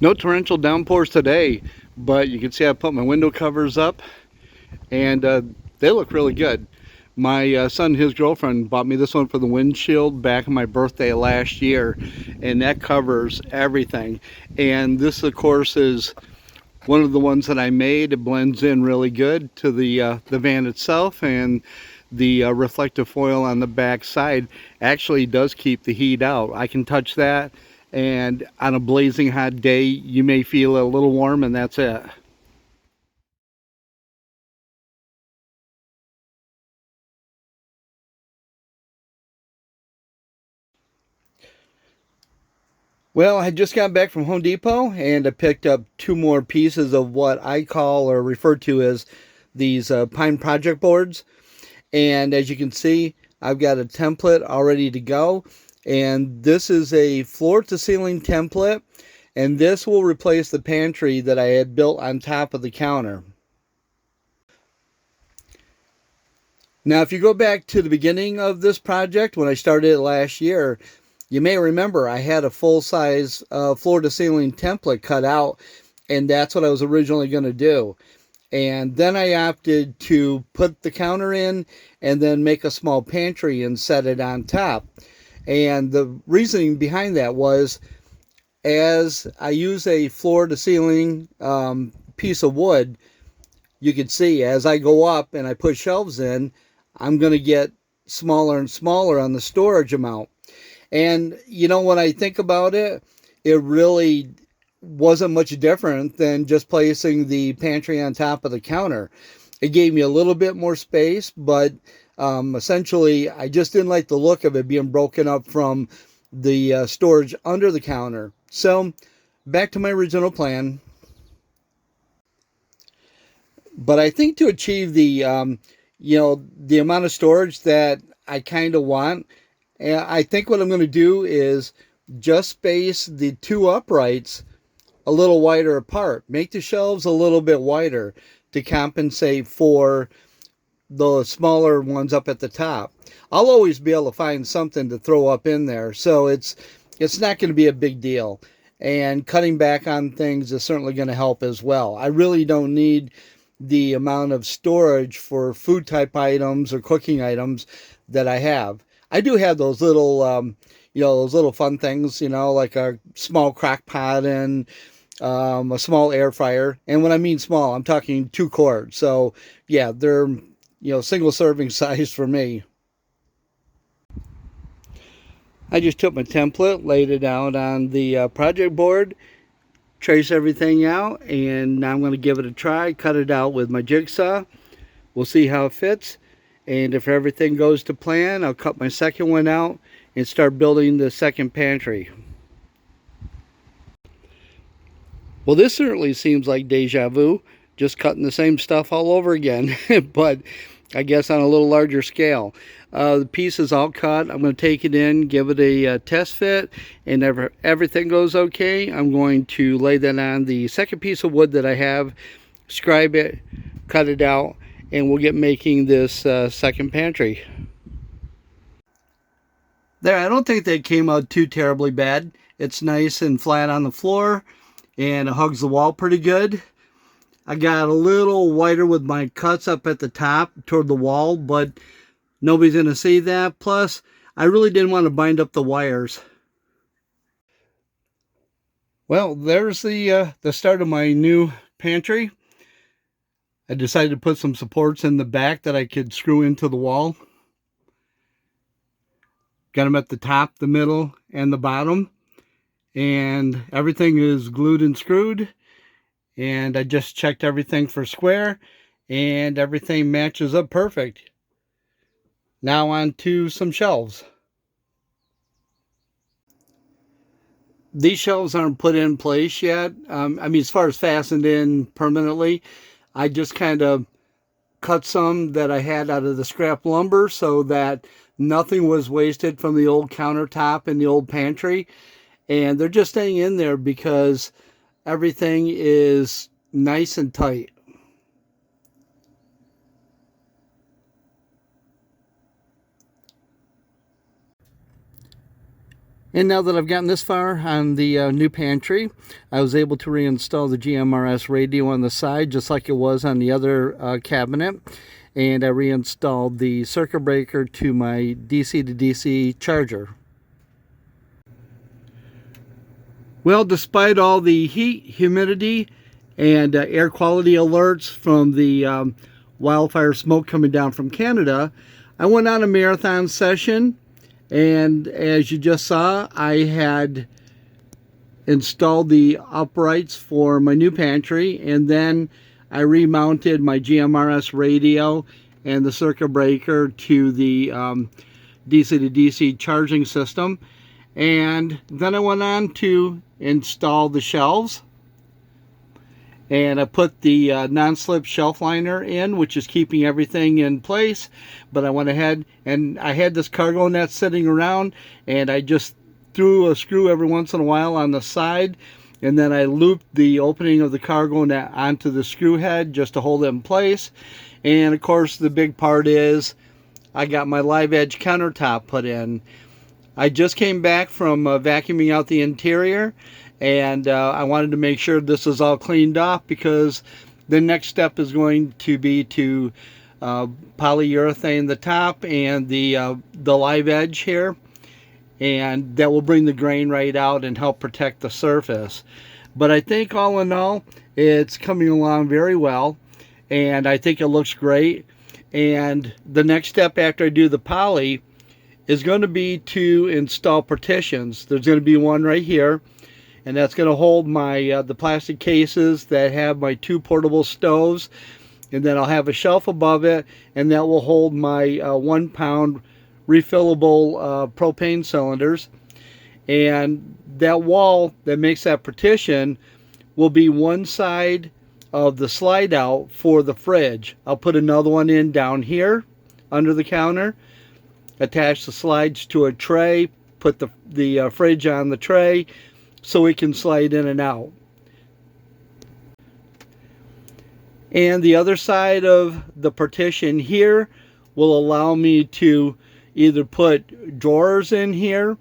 No torrential downpours today, but you can see I put my window covers up and they look really good. My son and his girlfriend bought me this one for the windshield back on my birthday last year, and that covers everything. And this, of course, is one of the ones that I made. It blends in really good to the van itself, and the reflective foil on the back side actually does keep the heat out. I can touch that, and on a blazing hot day you may feel a little warm, and that's it. Well, I just got back from Home Depot and I picked up two more pieces of what I call or refer to as these pine project boards. And as you can see, I've got a template all ready to go. And this is a floor to ceiling template. And this will replace the pantry that I had built on top of the counter. Now, if you go back to the beginning of this project, when I started it last year, you may remember I had a full-size floor-to-ceiling template cut out, and that's what I was originally going to do. And then I opted to put the counter in and then make a small pantry and set it on top. And the reasoning behind that was, as I use a floor-to-ceiling piece of wood, you can see as I go up and I put shelves in, I'm going to get smaller and smaller on the storage amount. And, you know, when I think about it, it really wasn't much different than just placing the pantry on top of the counter. It gave me a little bit more space, but essentially I just didn't like the look of it being broken up from the storage under the counter. So back to my original plan. But I think to achieve the, the amount of storage that I kind of want, I think what I'm going to do is just space the two uprights a little wider apart. Make the shelves a little bit wider to compensate for the smaller ones up at the top. I'll always be able to find something to throw up in there, so it's not going to be a big deal. And cutting back on things is certainly going to help as well. I really don't need the amount of storage for food type items or cooking items that I have. I do have those little, those little fun things, like a small crock pot and a small air fryer. And when I mean small, I'm talking 2 quart. So yeah, they're, single serving size for me. I just took my template, laid it out on the project board, trace everything out, and now I'm going to give it a try, cut it out with my jigsaw. We'll see how it fits, and if everything goes to plan, I'll cut my second one out and start building the second pantry. Well, this certainly seems like deja vu, just cutting the same stuff all over again, but I guess on a little larger scale. The piece is all cut. I'm going to take it in, give it a test fit, and if everything goes okay, I'm going to lay that on the second piece of wood that I have, scribe it, cut it out, and we'll get making this second pantry. There, I don't think that came out too terribly bad. It's nice and flat on the floor, and it hugs the wall pretty good. I got a little wider with my cuts up at the top toward the wall, but nobody's going to see that. Plus, I really didn't want to bind up the wires. Well, there's the start of my new pantry. I decided to put some supports in the back that I could screw into the wall. Got them at the top, the middle, and the bottom. And everything is glued and screwed. And I just checked everything for square, and everything matches up perfect. Now on to some shelves. These shelves aren't put in place yet. As far as fastened in permanently, I just kind of cut some that I had out of the scrap lumber so that nothing was wasted from the old countertop in the old pantry. And they're just staying in there because everything is nice and tight. And now that I've gotten this far on the new pantry, I was able to reinstall the GMRS radio on the side just like it was on the other cabinet. And I reinstalled the circuit breaker to my DC to DC charger. Well, despite all the heat, humidity, and air quality alerts from the wildfire smoke coming down from Canada, I went on a marathon session, and as you just saw, I had installed the uprights for my new pantry, and then I remounted my GMRS radio and the circuit breaker to the DC to DC charging system. And then I went on to install the shelves, and I put the non-slip shelf liner in, which is keeping everything in place. But I went ahead and I had this cargo net sitting around, and I just threw a screw every once in a while on the side, and then I looped the opening of the cargo net onto the screw head just to hold it in place. And of course the big part is I got my live edge countertop put in. I just came back from vacuuming out the interior, and I wanted to make sure this is all cleaned off, because the next step is going to be to polyurethane the top and the live edge here, and that will bring the grain right out and help protect the surface. But I think all in all, it's coming along very well, and I think it looks great. And the next step after I do the poly is going to be to install partitions. There's going to be one right here, and that's going to hold my the plastic cases that have my 2 portable stoves, and then I'll have a shelf above it, and that will hold my 1 pound refillable propane cylinders. And that wall that makes that partition will be one side of the slide out for the fridge. I'll put another one in down here under the counter, attach the slides to a tray, put the fridge on the tray so it can slide in and out. And the other side of the partition here will allow me to either put drawers in here.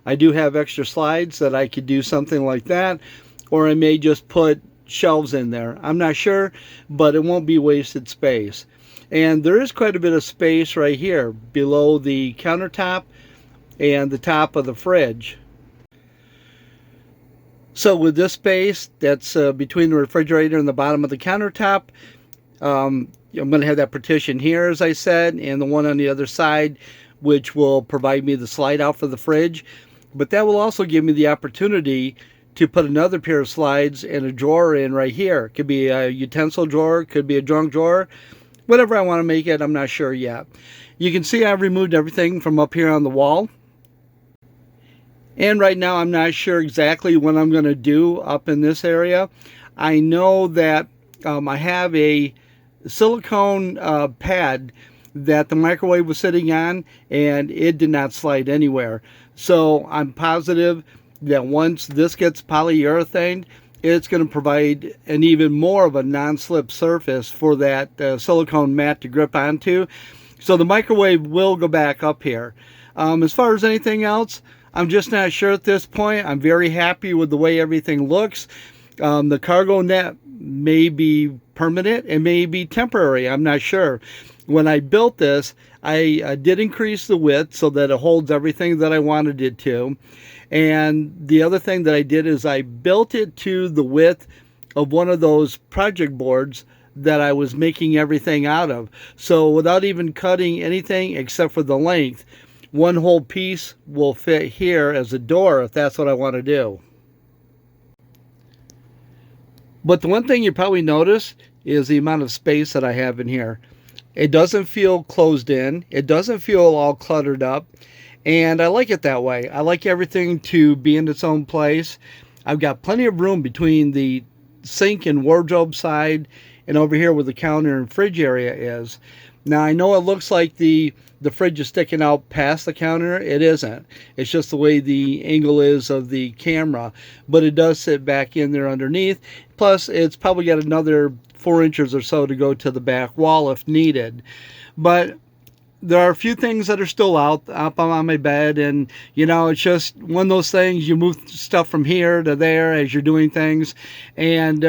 I do have extra slides that I could do something like that, or I may just put shelves in there. I'm not sure, but it won't be wasted space. And there is quite a bit of space right here below the countertop and the top of the fridge. So with this space that's between the refrigerator and the bottom of the countertop, I'm going to have that partition here, as I said, and the one on the other side, which will provide me the slide out for the fridge. But that will also give me the opportunity to put another pair of slides and a drawer in right here. It could be a utensil drawer, could be a junk drawer, whatever I want to make it. I'm not sure yet. You can see I've removed everything from up here on the wall. And right now I'm not sure exactly what I'm going to do up in this area. I know that I have a silicone pad that the microwave was sitting on, and it did not slide anywhere. So I'm positive that once this gets polyurethaned, it's going to provide an even more of a non-slip surface for that silicone mat to grip onto. So the microwave will go back up here. As far as anything else, I'm just not sure at this point. I'm very happy with the way everything looks. The cargo net may be permanent, it may be temporary, I'm not sure. When I built this, I did increase the width so that it holds everything that I wanted it to. And the other thing that I did is I built it to the width of one of those project boards that I was making everything out of. So without even cutting anything except for the length, one whole piece will fit here as a door if that's what I want to do. But the one thing you probably notice is the amount of space that I have in here. It doesn't feel closed in. It doesn't feel all cluttered up. And I like it that way. I like everything to be in its own place. I've got plenty of room between the sink and wardrobe side and over here where the counter and fridge area is. Now I know it looks like the fridge is sticking out past the counter. It isn't. It's just the way the angle is of the camera. But it does sit back in there underneath. Plus it's probably got another 4 inches or so to go to the back wall if needed. But there are a few things that are still up on my bed, and you know, it's just one of those things. You move stuff from here to there as you're doing things, and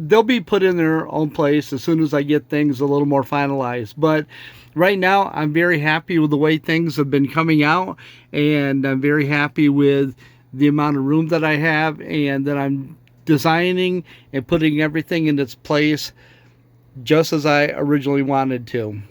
they'll be put in their own place as soon as I get things a little more finalized. But right now, I'm very happy with the way things have been coming out, and I'm very happy with the amount of room that I have, and that I'm designing and putting everything in its place just as I originally wanted to.